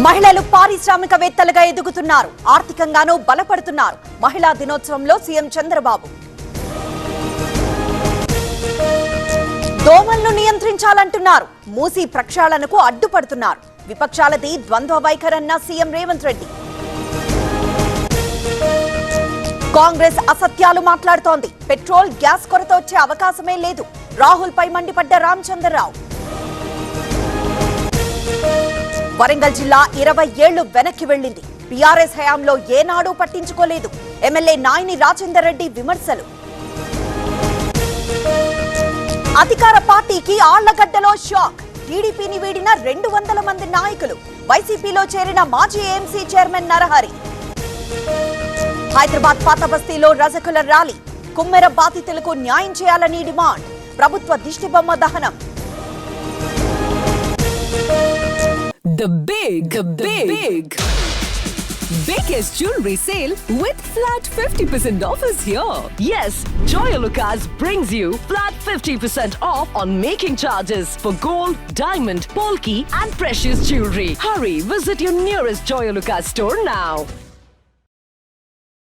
మహిళలు పారిశ్రామికవేత్తలుగా ఎదుగుతున్నారు, ఆర్థికంగానూ బలపడుతున్నారు. మహిళా దినోత్సవంలో సీఎం చంద్రబాబు దోమలను నియంత్రించాలంటున్నారు, మూసీ ప్రక్షాళనకు అడ్డుపడుతున్నారు. విపక్షాలది ద్వంద్వ వైఖరన్న సీఎం రేవంత్ రెడ్డి. కాంగ్రెస్ అసత్యాలు మాట్లాడుతోంది, పెట్రోల్ గ్యాస్ కొరత వచ్చే అవకాశమే లేదు. రాహుల్ పై మండిపడ్డ రామచంద్రరావు. వరంగల్ జిల్లా 20 ఏళ్లు వెనక్కి వెళ్లింది, బీఆర్ఎస్ హయాంలో ఏనాడూ పట్టించుకోలేదు. ఎమ్మెల్యే నాయని రాజేందర్ రెడ్డి విమర్శలు. అధికార పార్టీకి ఆళ్లగడ్డలో షాక్, టీడీపీని వీడిన 200 మంది నాయకులు. వైసీపీలో చేరిన మాజీ ఏఎంసీ చైర్మన్ నరహరి. హైదరాబాద్ పాత బస్తీలో రజకుల ర్యాలీ, కుమ్మెర బాధితులకు న్యాయం చేయాలని డిమాండ్. ప్రభుత్వ దిష్టిబొమ్మ దహనం. The biggest jewelry sale with flat 50% off is here. Yes, Joyalukas brings you flat 50% off on making charges for gold, diamond, polki and precious jewelry. Hurry, visit your nearest Joyalukas store now.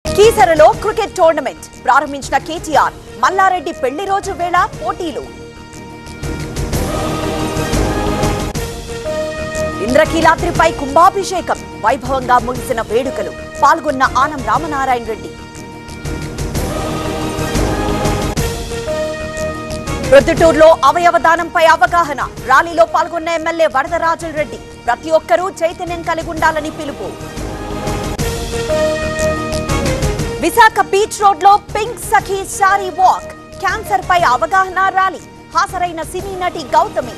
కీసరలో cricket tournament ప్రారంభించిన కేటీఆర్. మల్లారెడ్డి పెళ్లి రోజు వేళ పోటీలు. ఇంద్రకీలాద్రిపై కుంభాభిషేకం, వైభవంగా ముగిసిన వేడుకలు. పాల్గొన్న ఆనం రామనారాయణ రెడ్డి. ప్రొద్దుటూరులో అవయవదానంపై అవగాహన, ర్యాలీలో పాల్గొన్న ఎమ్మెల్యే వరదరాజుల రెడ్డి. ప్రతి ఒక్కరూ చైతన్యం కలిగి ఉండాలని పిలుపు. విశాఖ బీచ్ రోడ్ లో పింక్ సఖీ శారీ వాక్, క్యాన్సర్ పై అవగాహన ర్యాలీ. హాజరైన సినీ నటి గౌతమి.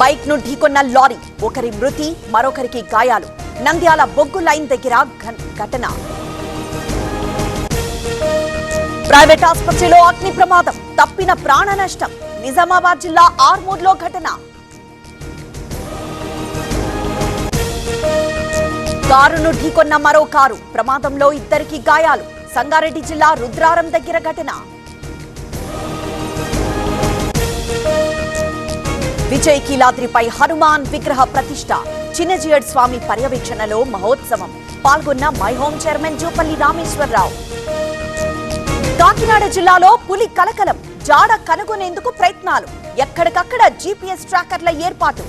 బైక్ ను ఢీకొన్న లారీ, ఒకరి మృతి, మరొకరికి గాయాలు. నంద్యాల బొగ్గు లైన్ దగ్గర ఘటన. ప్రైవేట్ ఆసుపత్రిలో అగ్ని ప్రమాదం, తప్పిన ప్రాణ నష్టం. నిజామాబాద్ జిల్లా ఆర్మూర్లో ఘటన. కారును ఢీకొన్న మరో కారు, ప్రమాదంలో 2 గాయాలు. సంగారెడ్డి జిల్లా రుద్రారం దగ్గర ఘటన. విజయ్ కీలాద్రిపై హనుమాన్ విగ్రహ ప్రతిష్ఠ, చిన్నజీయడ్ స్వామి పర్యవేక్షణలో మహోత్సవం. పాల్గొన్న my home chairman Jupalli Rameshwararao. Kakinada జిల్లాలో పులి కలకలం, జాడ కనుగొనేందుకు ప్రయత్నాలు. ఎక్కడికక్కడ జీపీఎస్ ట్రాకర్ల ఏర్పాటు.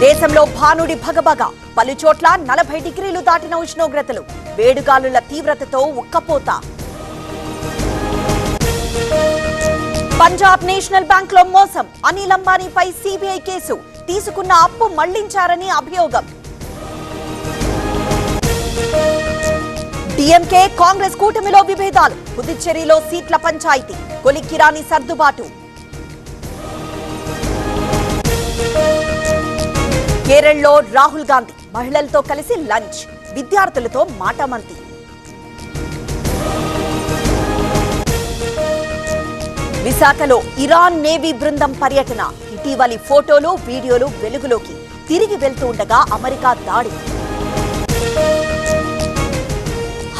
దేశంలో భానుడి భగభగ, పలుచోట్ల 40 డిగ్రీలు దాటిన ఉష్ణోగ్రతలు. వేడుగాలుల తీవ్రతతో ఉక్కపోత. పంజాబ్ నేషనల్ బ్యాంక్ లో మోసం, అనిల్ అంబానీపై సిబిఐ కేసు. తీసుకున్న అప్పు మళ్లించారని అభియోగం. డీఎంకే కాంగ్రెస్ కూటమిలో విభేదాలు, పుదుచ్చేరిలో సీట్ల పంచాయతీ. కొలిక్కిరాని సర్దుబాటు. కేరళలో రాహుల్ గాంధీ మహిళలతో కలిసి లంచ్, విద్యార్థులతో మాటామంతి. విశాఖలో ఇరాన్ నేవీ బృందం పర్యటన. ఇటీవలి ఫోటోలు, వీడియోలు వెలుగులోకి. తిరిగి వెళ్తూ ఉండగా అమెరికా దాడి.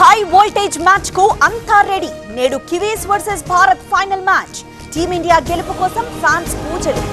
హై వోల్టేజ్ మ్యాచ్ కు అంతా రెడీ. నేడు Kiwis versus Bharat final match. Team India గెలుపు కోసం ఫ్రాన్స్ పూజలు.